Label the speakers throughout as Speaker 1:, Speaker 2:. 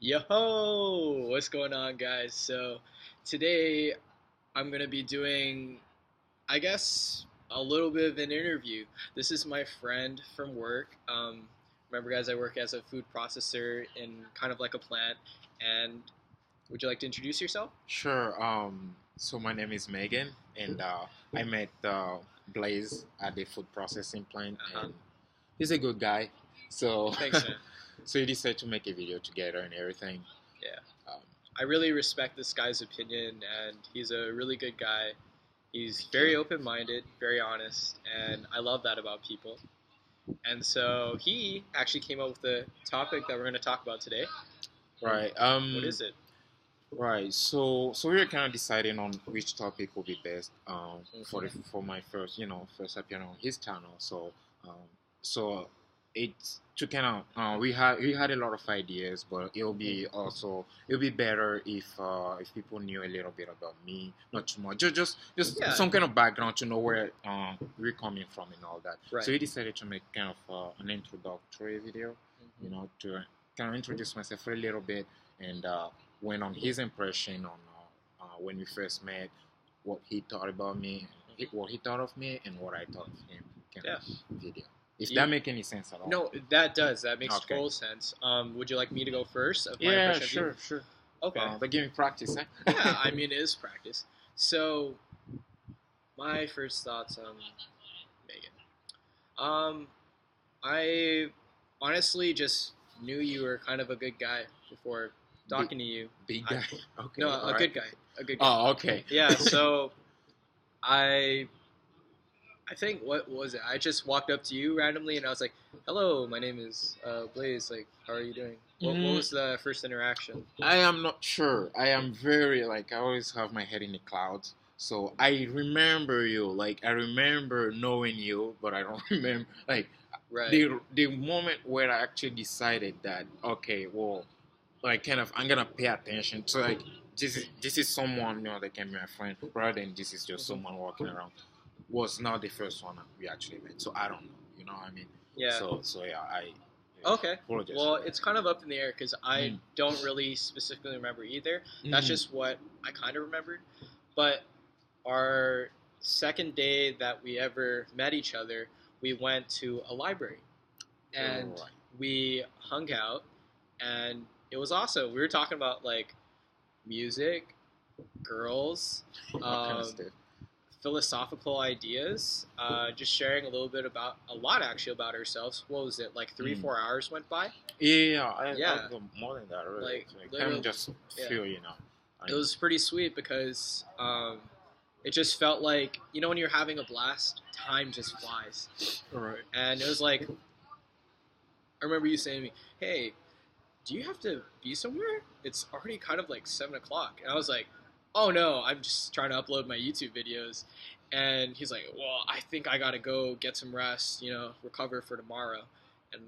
Speaker 1: Yo, what's going on, guys? So, today I'm gonna be doing, I guess, a little bit of an interview. This is my friend from work. Remember, guys, I work as a food processor in kind of like a plant. And would you like to introduce yourself?
Speaker 2: Sure. So my name is Megan, and I met Blaze at the food processing plant,
Speaker 1: Uh huh.
Speaker 2: and he's a good guy. So,
Speaker 1: Thanks, man.
Speaker 2: so we decided to make a video together and everything.
Speaker 1: Yeah,
Speaker 2: Um,
Speaker 1: I really respect this guy's opinion, and he's a really good guy. He's
Speaker 2: thank
Speaker 1: very
Speaker 2: you.
Speaker 1: open-minded, very honest, and I love that about people. And so he actually came up with the topic that we're going to talk about today. And
Speaker 2: Right.
Speaker 1: what is it?
Speaker 2: Right. So we were kind of deciding on which topic would be best for my first appearance on his channel. So it's to kind of we had a lot of ideas, but it'll be better if people knew a little bit about me, not too much, just
Speaker 1: Yeah,
Speaker 2: some kind of background to know where we're coming from and all that. So
Speaker 1: right.
Speaker 2: we decided to make kind of an introductory video, to kind of introduce myself a little bit and went on his impression on when we first met, what he thought about me, what he thought of me, and what I thought of him. Kind
Speaker 1: Yeah.
Speaker 2: of video. If
Speaker 1: You,
Speaker 2: that make any sense at all.
Speaker 1: no, that does. That makes
Speaker 2: Okay.
Speaker 1: total sense. Would you like me to go first of my
Speaker 2: Yeah,
Speaker 1: impression of you?
Speaker 2: sure.
Speaker 1: Okay.
Speaker 2: But give me practice,
Speaker 1: Yeah,
Speaker 2: huh?
Speaker 1: I mean, it is practice. So, my first thoughts on Megan. Um, I honestly just knew you were kind of a good guy before
Speaker 2: big,
Speaker 1: talking to you.
Speaker 2: big
Speaker 1: I,
Speaker 2: guy. Okay.
Speaker 1: no,
Speaker 2: All
Speaker 1: a
Speaker 2: right.
Speaker 1: good guy. A good guy.
Speaker 2: Oh, okay.
Speaker 1: Yeah, so I I think what was it? I just walked up to you randomly and I was like, "Hello, my name is Blaze. Like, how are you doing?" What
Speaker 2: Mm,
Speaker 1: was the first interaction?
Speaker 2: I am not sure. I am very like I always have my head in the clouds. So I remember you, like I remember knowing you, but I don't remember like
Speaker 1: Right.
Speaker 2: the moment where I actually decided that okay, well, like kind of I'm gonna pay attention to like this is someone that can be my friend rather than this is just
Speaker 1: Hmm.
Speaker 2: someone walking around was not the first one that we actually met. So I don't know, what I mean.
Speaker 1: Yeah.
Speaker 2: So yeah, I
Speaker 1: Okay.
Speaker 2: apologize
Speaker 1: Well,
Speaker 2: for that.
Speaker 1: it's kind of up in the air because I
Speaker 2: Mm.
Speaker 1: don't really specifically remember either. That's
Speaker 2: Mm.
Speaker 1: just what I kind of remembered. But our second day that we ever met each other, we went to a library and
Speaker 2: Right.
Speaker 1: we hung out, and it was awesome. We were talking about like music, girls,
Speaker 2: What kind of
Speaker 1: um,
Speaker 2: stuff?
Speaker 1: philosophical ideas, just sharing a little bit about a lot actually about ourselves. What was it like? Three,
Speaker 2: Mm.
Speaker 1: 4 hours went by.
Speaker 2: Yeah,
Speaker 1: Yeah,
Speaker 2: I got more than that really.
Speaker 1: like
Speaker 2: So I kind of
Speaker 1: literally,
Speaker 2: just
Speaker 1: yeah.
Speaker 2: feel,
Speaker 1: It
Speaker 2: I
Speaker 1: was pretty sweet because it just felt like when you're having a blast, time just flies,
Speaker 2: right.
Speaker 1: and it was like I remember you saying to me, "Hey, do you have to be somewhere? It's already kind of like 7 o'clock." And I was like, "Oh no, I'm just trying to upload my YouTube videos." And he's like, "Well, I think I gotta go get some rest, recover for tomorrow." And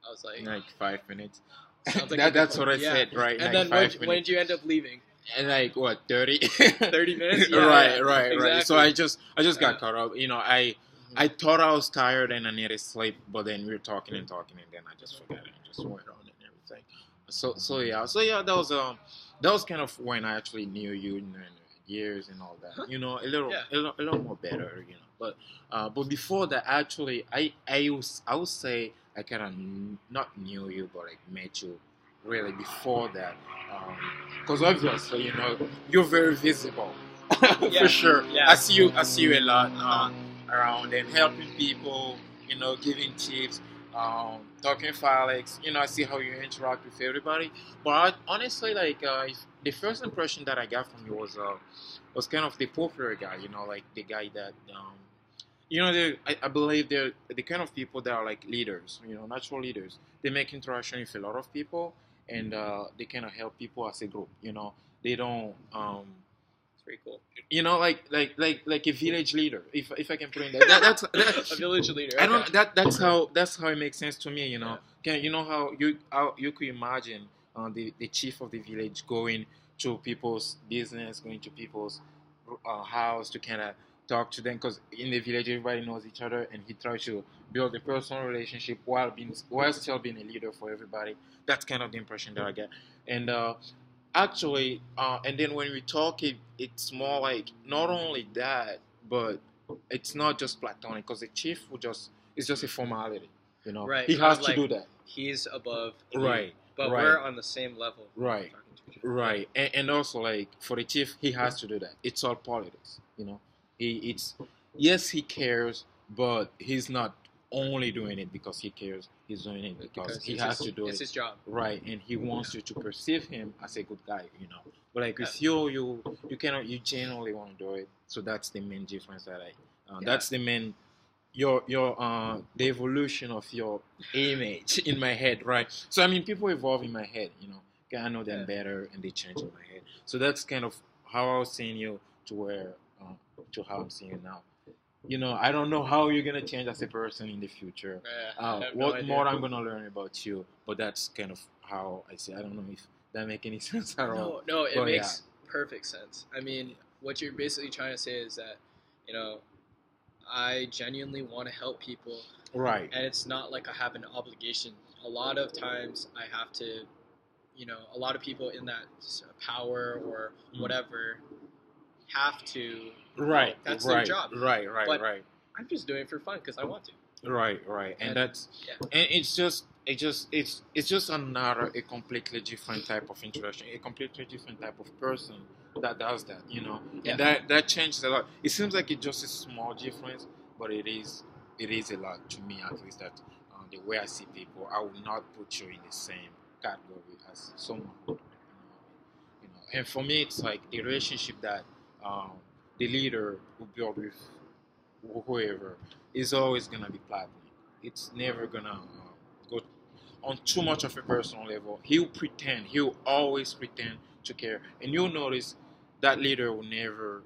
Speaker 1: I was like,
Speaker 2: Like 5 minutes.
Speaker 1: "Sounds like a good
Speaker 2: That's
Speaker 1: plan."
Speaker 2: what I
Speaker 1: Yeah.
Speaker 2: said, right?
Speaker 1: And
Speaker 2: Like
Speaker 1: then when
Speaker 2: 5 minutes.
Speaker 1: did you end up leaving?
Speaker 2: And like what, 30?
Speaker 1: 30 minutes? Yeah,
Speaker 2: Right,
Speaker 1: yeah,
Speaker 2: right. So
Speaker 1: exactly.
Speaker 2: I just got
Speaker 1: Uh,
Speaker 2: caught up. I
Speaker 1: mhm.
Speaker 2: thought I was tired and I needed sleep, but then we were talking and talking, and then I just forgot it and just went on and everything. So yeah, that was kind of when I actually knew you in years and all
Speaker 1: Huh?
Speaker 2: that. A little
Speaker 1: Yeah.
Speaker 2: a little more better. But before that, actually, I would say I kind of not knew you, but like met you really before that. Because obviously, you're very visible for
Speaker 1: Yeah.
Speaker 2: sure.
Speaker 1: Yeah.
Speaker 2: I see you a lot
Speaker 1: Uh-huh.
Speaker 2: around and helping people, giving tips, talking for Alex. I see how you interact with everybody. But honestly, like the first impression that I got from you was kind of the popular guy. Like the guy that. I believe they're the kind of people that are like leaders, natural leaders. They make interaction with a lot of people, and they kind of help people as a group. They don't,
Speaker 1: It's pretty cool.
Speaker 2: like a village leader. If I can put in that's
Speaker 1: A village leader.
Speaker 2: I
Speaker 1: Okay.
Speaker 2: don't that's how it makes sense to me.
Speaker 1: Yeah.
Speaker 2: How you could imagine the chief of the village going to people's business, going to people's house to kind of talk to them because in the village everybody knows each other, and he tries to build a personal relationship while still being a leader for everybody. That's kind of the impression that I get. And actually, and then when we talk, it's more like not only that, but it's not just platonic because the chief will just it's just a formality. You know,
Speaker 1: Right,
Speaker 2: he
Speaker 1: kind
Speaker 2: has
Speaker 1: of
Speaker 2: to
Speaker 1: like
Speaker 2: do that.
Speaker 1: he's above you,
Speaker 2: Right,
Speaker 1: but
Speaker 2: right,
Speaker 1: we're on the same level.
Speaker 2: right,
Speaker 1: Talking to each other.
Speaker 2: right. And also like for the chief, he has to do that. It's all politics. You know, it's yes he cares, but he's not only doing it because he cares. He's doing it because he has to do
Speaker 1: it's
Speaker 2: it.
Speaker 1: his job.
Speaker 2: Right, and he wants you to perceive him as a good guy, you know. But like
Speaker 1: Yeah.
Speaker 2: with you cannot, you genuinely want to do it. So that's the main difference that that's the main your the evolution of your image in my head, right? So I mean, people evolve in my head, you know. Okay, I know them better, and they change in my head. So that's kind of how I was seeing you to where to how I'm seeing you now. You know, I don't know how you're gonna change as a person in the future. What more I'm gonna learn about you, but that's kind of how I see. I don't know if that make any sense at all.
Speaker 1: No, it makes perfect sense. I mean, what you're basically trying to say is that, you know, I genuinely want to help people,
Speaker 2: Right.
Speaker 1: and it's not like I have an obligation. A lot of times I have to, you know, a lot of people in that power or whatever have to.
Speaker 2: Right.
Speaker 1: That's
Speaker 2: right,
Speaker 1: their job.
Speaker 2: Right.
Speaker 1: But
Speaker 2: Right.
Speaker 1: I'm just doing it for fun because I want to.
Speaker 2: Right. And that's and it's just another a completely different type of interaction, a completely different type of person that does that, you know. And that changes a lot. It seems like it's just a small difference, but it is a lot to me, at least. That the way I see people, I would not put you in the same category as someone would, you know. And for me, it's like the relationship that the leader will build with whoever is always gonna be platonic. It's never gonna go on too much of a personal level. He'll always pretend to care, and you'll notice that leader will never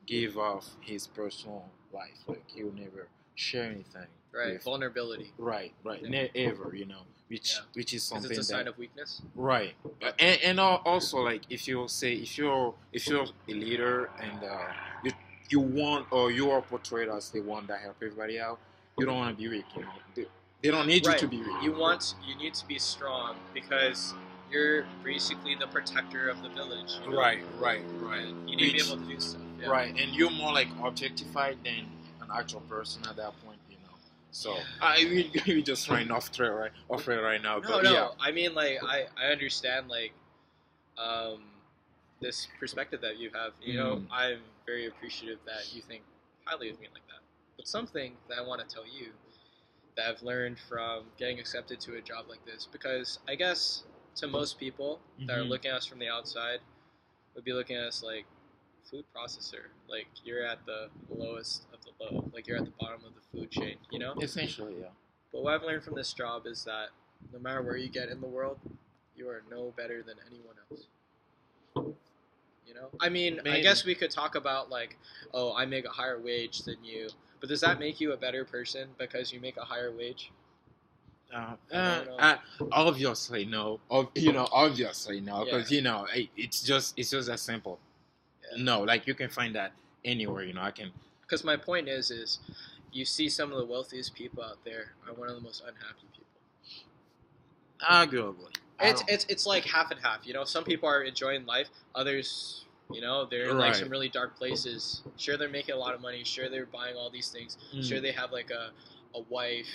Speaker 2: give off his personal life. Like he'll never share anything.
Speaker 1: Right,
Speaker 2: with,
Speaker 1: vulnerability.
Speaker 2: Right, never. You know, which is something
Speaker 1: it's a
Speaker 2: that,
Speaker 1: sign of weakness.
Speaker 2: Right, and also like if you're a leader and you want or you are portrayed as the one that help everybody out, you don't want to be weak. You know, they don't need you to be weak.
Speaker 1: You need to be strong because you're basically the protector of the village. You know?
Speaker 2: Right.
Speaker 1: You need to be able to do stuff. Yeah.
Speaker 2: Right, and you're more like objectified than an actual person at that point. You know, so we just running off trail right now.
Speaker 1: No,
Speaker 2: but
Speaker 1: no.
Speaker 2: Yeah.
Speaker 1: I mean, like I understand like this perspective that you have. You know, I'm very appreciative that you think highly of me like that. But something that I want to tell you that I've learned from getting accepted to a job like this, because I guess to most people that are looking at us from the outside would be looking at us like food processor, like you're at the lowest of the low, like you're at the bottom of the food chain, you know?
Speaker 2: Essentially, yeah.
Speaker 1: But what I've learned from this job is that no matter where you get in the world, you are no better than anyone else. You know? I mean,
Speaker 2: Maybe.
Speaker 1: I guess we could talk about like, oh, I make a higher wage than you, but does that make you a better person because you make a higher wage?
Speaker 2: Obviously no. Obviously no, because it's just that simple.
Speaker 1: Yeah.
Speaker 2: No, like you can find that anywhere. You know, I can.
Speaker 1: Because my point is you see some of the wealthiest people out there are one of the most unhappy people.
Speaker 2: Arguably,
Speaker 1: it's like half and half. You know, some people are enjoying life, others, you know, they're in like some really dark places. Sure, they're making a lot of money. Sure, they're buying all these things. Sure, they have like a wife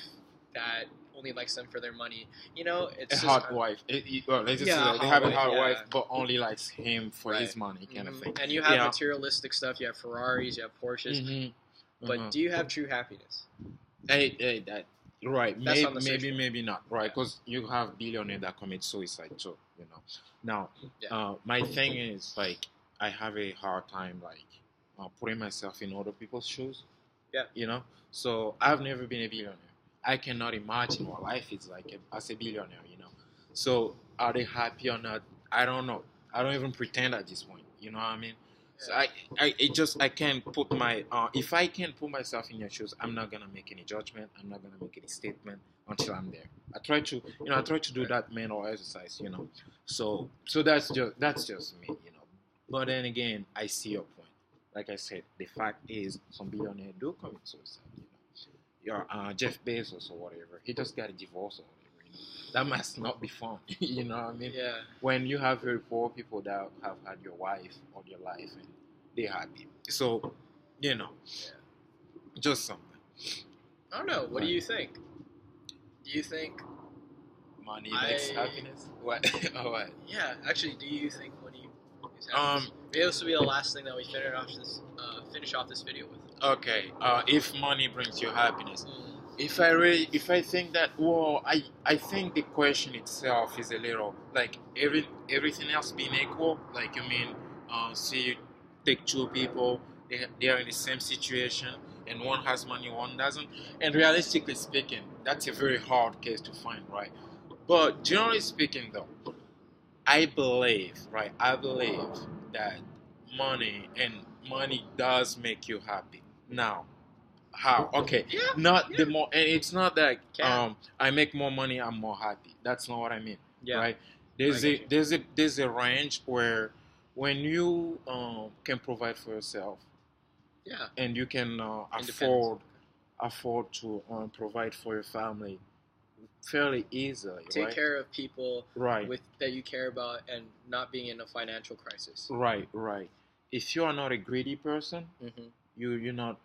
Speaker 1: that only likes them for their money. You know, it's
Speaker 2: a hot wife. Let's just say that. They have a hot wife, but only likes him for his money, kind of thing.
Speaker 1: And you have materialistic stuff. You have Ferraris. You have Porsches. But do you have true happiness?
Speaker 2: That right?
Speaker 1: That's
Speaker 2: Maybe not. Right? Because you have billionaires that commit suicide too. You know. Now, my thing is like I have a hard time like putting myself in other people's shoes.
Speaker 1: Yeah.
Speaker 2: You know. So I've never been a billionaire. I cannot imagine what life is like as a billionaire, you know. So are they happy or not? I don't know. I don't even pretend at this point. You know what I mean? So I can't put my if I can't put myself in your shoes, I'm not gonna make any judgment. I'm not gonna make any statement until I'm there. I try to do that mental exercise, you know. So that's just me, you know. But then again, I see your point. like I said, the fact is some billionaires do commit suicide. Your Jeff Bezos or whatever, he just got a divorce or whatever. That must not be fun. You know what I mean?
Speaker 1: Yeah.
Speaker 2: When you have very poor people that have had your wife or your life and they're happy. So,
Speaker 1: Yeah.
Speaker 2: just something.
Speaker 1: I don't know. What do you think? Do you think
Speaker 2: money makes happiness? What? Oh, what?
Speaker 1: Yeah, actually, do you think money is happiness? Maybe this will be the last thing that we finish off this video with.
Speaker 2: Okay. If money brings you happiness, if I think that, I think the question itself is a little like everything else being equal. Like you mean, see, you take two people, they are in the same situation, and one has money, one doesn't. And realistically speaking, that's a very hard case to find, right? But generally speaking, though, I believe that money does make you happy. Now, how? Okay,
Speaker 1: Yeah.
Speaker 2: not the more, and it's not that I make more money, I'm more happy. That's not what I mean.
Speaker 1: Yeah.
Speaker 2: Right? There's a range where when you can provide for yourself.
Speaker 1: Yeah.
Speaker 2: And you can afford to provide for your family fairly easily.
Speaker 1: Take care of people
Speaker 2: right
Speaker 1: that you care about and not being in a financial crisis.
Speaker 2: Right. If you are not a greedy person,
Speaker 1: Mm-hmm.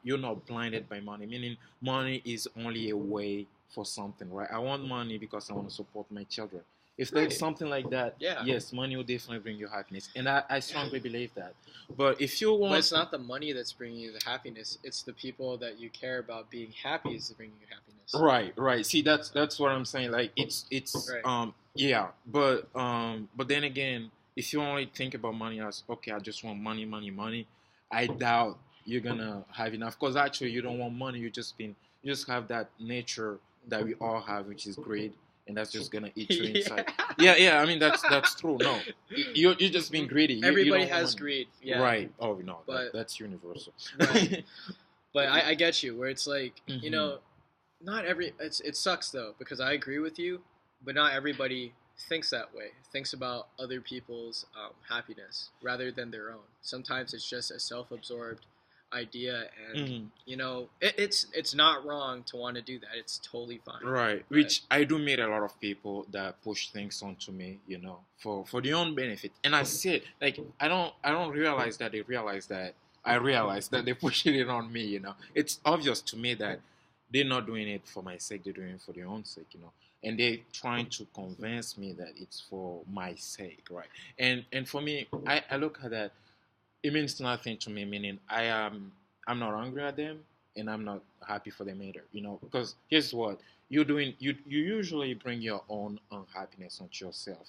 Speaker 2: you're not blinded by money. Meaning, money is only a way for something, right? I want money because I want to support my children. If there's something like that, yes, money will definitely bring you happiness, and I strongly believe that. But if you want,
Speaker 1: but it's not the money that's bringing you the happiness; it's the people that you care about being happy is bringing you happiness.
Speaker 2: Right. See, that's what I'm saying. Like it's
Speaker 1: right.
Speaker 2: Yeah, but then again, if you only think about money as okay, I just want money, I doubt you're gonna have enough. Because actually, you don't want money. You just have that nature that we all have, which is greed, and that's just gonna eat you inside. Yeah. I mean, that's true. No, you're just being greedy.
Speaker 1: Everybody has greed. Yeah.
Speaker 2: Right. Oh no, that's universal.
Speaker 1: Right. But I get you. Where it's like not it sucks though, because I agree with you, but not everybody thinks that way. Thinks about other people's happiness rather than their own. Sometimes it's just a self-absorbed idea, and it's not wrong to want to do that. It's totally fine.
Speaker 2: Right. Which I do meet a lot of people that push things onto me, for their own benefit. And I see it, I don't realize that they realize that I realize that they're pushing it on me, It's obvious to me that they're not doing it for my sake, they're doing it for their own sake, And they're trying to convince me that it's for my sake, right? And for me, I look at that, it means nothing to me, meaning I'm not angry at them and I'm not happy for them either, because here's what you're doing, you usually bring your own unhappiness onto yourself,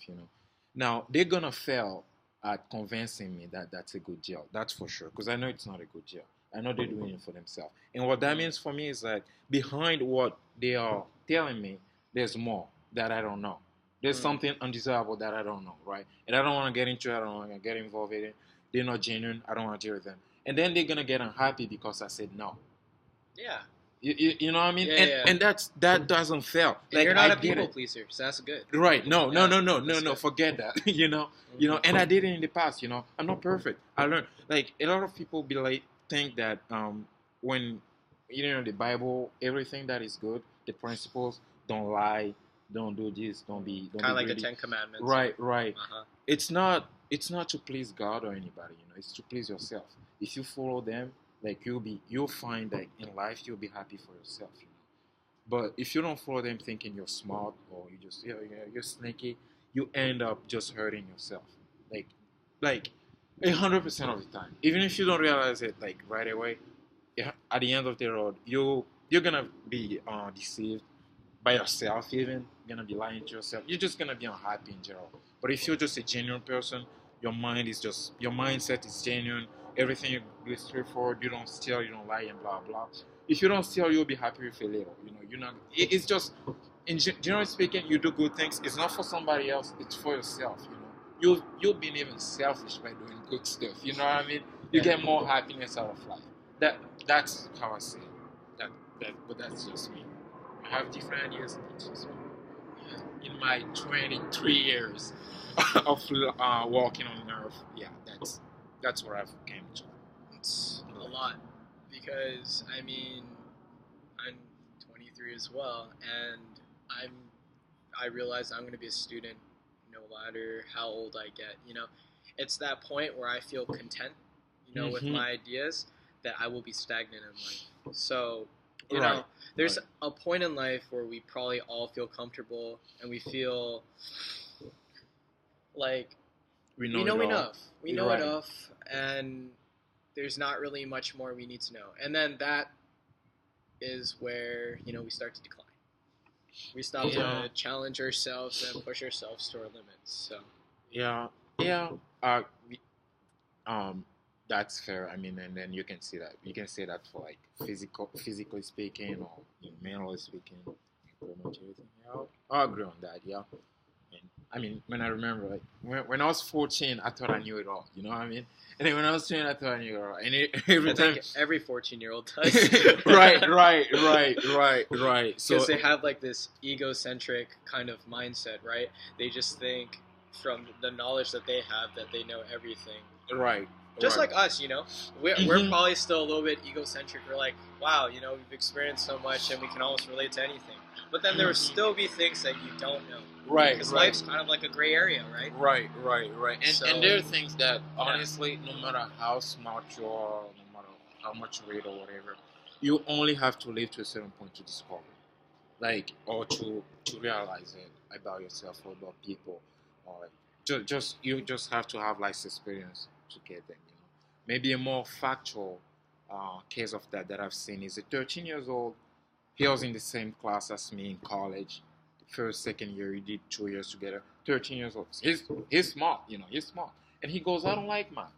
Speaker 2: Now, they're gonna fail at convincing me that that's a good deal, that's for sure, because I know it's not a good deal. I know they're doing it for themselves. And what that means for me is that behind what they are telling me, there's more that I don't know. There's something undesirable that I don't know, right? And I don't want to get into it. I don't want to get involved in it. They're not genuine. I don't want to deal with them. And then they're going to get unhappy because I said no.
Speaker 1: Yeah.
Speaker 2: You know what I mean? And that doesn't fail.
Speaker 1: And you're not a people pleaser, so that's good.
Speaker 2: Right. No. Forget that. And I did it in the past, I'm not perfect. I learned. A lot of people think that when the Bible, everything that is good, the principles, don't lie, don't do this, don't be
Speaker 1: kind of like the 10 Commandments.
Speaker 2: Right. It's not to please God or anybody, it's to please yourself. If you follow them, you'll find that in life you'll be happy for yourself, But if you don't follow them thinking you're smart or you just you're sneaky, you end up just hurting yourself. 100% of the time. Even if you don't realize it right away, at the end of the road, you're gonna be deceived by yourself. Even you're gonna be lying to yourself. You're just gonna be unhappy in general. But if you're just a genuine person, your mindset is genuine. Everything is straightforward. You don't steal, you don't lie, and blah blah. If you don't steal, you'll be happy with a little. You're not. It's just, generally speaking, you do good things. It's not for somebody else. It's for yourself. You'll be even selfish by doing good stuff. You know what I mean? You get more happiness out of life. That's how I see it. But that's just me. I have different ideas. It's just me. In my 23 years of walking on earth, that's where I've came to.
Speaker 1: lot because I mean I'm 23 as well, and I'm I realize I'm going to be a student no matter how old I get. It's that point where I feel content, with
Speaker 2: Mm-hmm.
Speaker 1: my ideas that I will be stagnant in life. So,
Speaker 2: Right.
Speaker 1: there's
Speaker 2: Right.
Speaker 1: a point in life where we probably all feel comfortable and we feel like
Speaker 2: We
Speaker 1: we
Speaker 2: know it
Speaker 1: know
Speaker 2: all.
Speaker 1: enough. We
Speaker 2: You're
Speaker 1: know
Speaker 2: right.
Speaker 1: enough, and there's not really much more we need to know. And then that is where, we start to decline. We stop
Speaker 2: Yeah.
Speaker 1: to challenge ourselves and push ourselves to our limits. So,
Speaker 2: Yeah. Yeah. Uh, we- um, that's fair. I mean, and then you can see that. You can say that for like physically speaking, or mentally speaking, pretty much everything. Yeah, I'll agree on that. Yeah. And I mean, when I remember, like when I was 14, I thought I knew it all. You know what I mean? And then when I was 20, I thought I knew it all. And every
Speaker 1: I
Speaker 2: time,
Speaker 1: think every 14-year-old does.
Speaker 2: right. So
Speaker 1: Because they have like this egocentric kind of mindset, right? They just think from the knowledge that they have that they know everything.
Speaker 2: right,
Speaker 1: Just
Speaker 2: right.
Speaker 1: like us, we're
Speaker 2: Mhm.
Speaker 1: probably still a little bit egocentric. We're like, wow, we've experienced so much and we can almost relate to anything. But then there will still be things that you don't know.
Speaker 2: Right,
Speaker 1: Because
Speaker 2: right.
Speaker 1: life's kind of like a gray area, right?
Speaker 2: Right. And
Speaker 1: So-
Speaker 2: and there are things that honestly, no matter how smart you are, no matter how much you read or whatever, you only have to live to a certain point to discover, like, or to realize it about yourself or about people, or just you just have to have life experience to get them. Maybe a more factual case of that I've seen is a 13 years old. He was in the same class as me in college. First, second year, we did 2 years together. 13 years old. He's smart, he's smart. And he goes, I don't like math.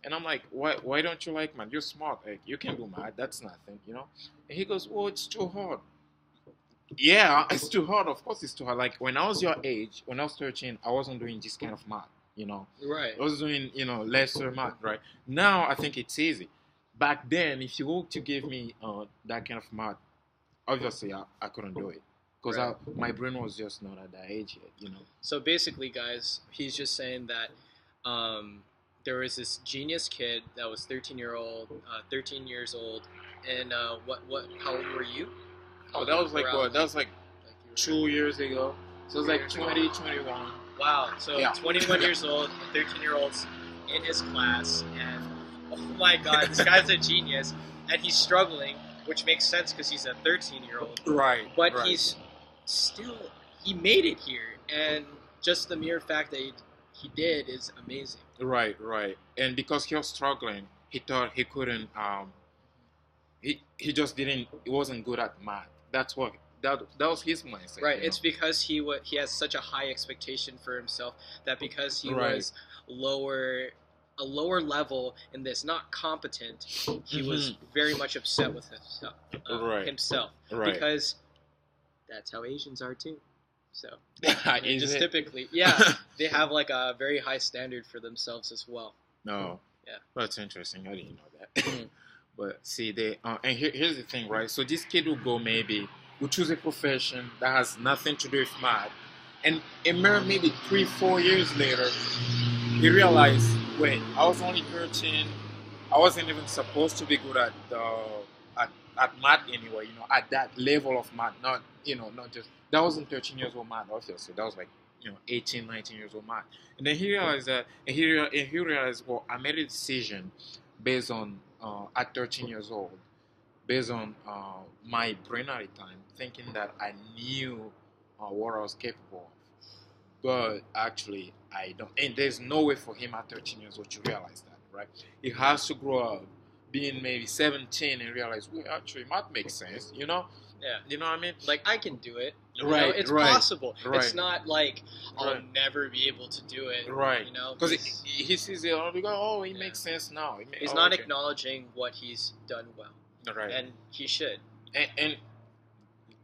Speaker 2: And I'm like, why don't you like math? You're smart. Like, you can do math. That's nothing. And he goes, oh, it's too hard. Yeah, it's too hard. Of course, it's too hard. Like, when I was your age, when I was 13, I wasn't doing this kind of math.
Speaker 1: Right.
Speaker 2: I was doing, lesser math, right? Now, I think it's easy. Back then, if you were to give me that kind of math, obviously I couldn't do it because
Speaker 1: Right.
Speaker 2: my brain was just not at that age yet.
Speaker 1: So basically, guys, he's just saying that there was this genius kid that was 13 years old, and how old were you?
Speaker 2: Oh, that was like
Speaker 1: Around,
Speaker 2: what? That was like
Speaker 1: you were-
Speaker 2: 2 years ago. So it was
Speaker 1: 2
Speaker 2: like
Speaker 1: years ago.
Speaker 2: 2021.
Speaker 1: Wow. So
Speaker 2: Yeah.
Speaker 1: 21 years old, 13-year-olds in his class, and oh my God, this guy's a genius, and he's struggling, which makes sense because he's a 13-year-old.
Speaker 2: Right.
Speaker 1: But
Speaker 2: right.
Speaker 1: he made it here, and just the mere fact that he did is amazing.
Speaker 2: Right. And because he was struggling, he thought he couldn't. He just didn't. He wasn't good at math. That's what. That was his mindset.
Speaker 1: Right. It's because he has such a high expectation for himself that because he was a lower level in this, not competent, he was very much upset with himself.
Speaker 2: Right.
Speaker 1: Because that's how Asians are too. So
Speaker 2: Is
Speaker 1: just
Speaker 2: it?
Speaker 1: typically, they have like a very high standard for themselves as well.
Speaker 2: No.
Speaker 1: Yeah.
Speaker 2: That's interesting. I didn't know that. But see, and here's the thing, right? So this kid will choose a profession that has nothing to do with math, and maybe 3-4 years later, he realized, wait, I was only 13. I wasn't even supposed to be good at math anyway. At that level of math, not just that wasn't 13 years old math, obviously. That was like 18, 19 years old math. And then he realized that, and he realized, well, I made a decision based on at 13 years old, based on my brain at the time, thinking that I knew what I was capable of. But actually, I don't. And there's no way for him at 13 years old to realize that, right? He has to grow up, being maybe 17, and realize, well, actually, math makes sense,
Speaker 1: Yeah.
Speaker 2: You know what I mean?
Speaker 1: Like, I can do it.
Speaker 2: Right.
Speaker 1: It's
Speaker 2: right.
Speaker 1: possible.
Speaker 2: Right.
Speaker 1: It's not like I'll
Speaker 2: Right.
Speaker 1: never be able to do it.
Speaker 2: Right.
Speaker 1: Because
Speaker 2: he sees it, and we go, oh, it makes sense now.
Speaker 1: He's not acknowledging what he's done well.
Speaker 2: Right.
Speaker 1: And he should.
Speaker 2: And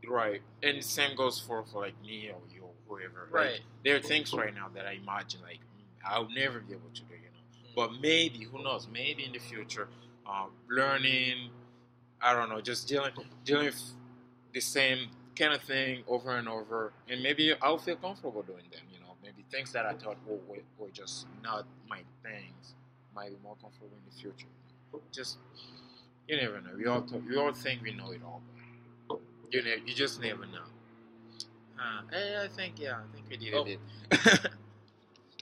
Speaker 2: right. And the same goes for like me or you or whoever.
Speaker 1: Right.
Speaker 2: Like, there are things right now that I imagine like I'll never be able to do. But maybe, who knows? Maybe in the future, learning, I don't know, just dealing with the same kind of thing over and over, and maybe I'll feel comfortable doing them. Maybe things that I thought were just not my things might be more comfortable in the future. Just You never know. We all think we know it all, but you just never know. I think we did
Speaker 1: Oh.
Speaker 2: a bit.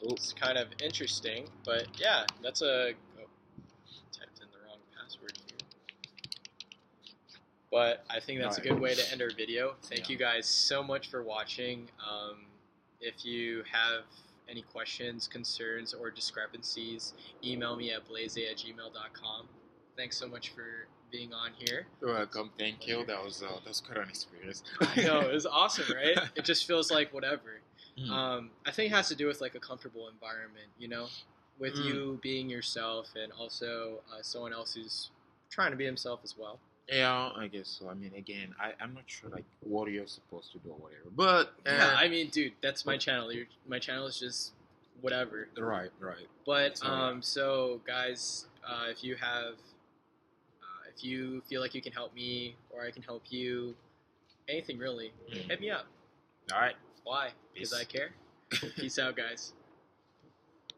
Speaker 1: It's kind of interesting, but yeah, that's a. Oh, typed in the wrong password here. But I think that's a good way to end our video. Thank you guys so much for watching. If you have any questions, concerns, or discrepancies, email me at blaze@gmail.com. Thanks so much for being on here.
Speaker 2: You're welcome. Thank you. That was quite an experience.
Speaker 1: I know, it was awesome, right? It just feels like whatever.
Speaker 2: Mm.
Speaker 1: I think it has to do with like a comfortable environment, you know, with you being yourself and also someone else who's trying to be himself as well.
Speaker 2: Yeah, I guess so. I mean, again, I'm not sure like what you're supposed to do or whatever, but
Speaker 1: Yeah, I mean, dude, that's my channel. My channel is just whatever.
Speaker 2: right.
Speaker 1: But
Speaker 2: So,
Speaker 1: so guys, if you have, if you feel like you can help me or I can help you, anything really, hit me up.
Speaker 2: all right.
Speaker 1: Why? Because
Speaker 2: Peace.
Speaker 1: I care. Peace out, guys.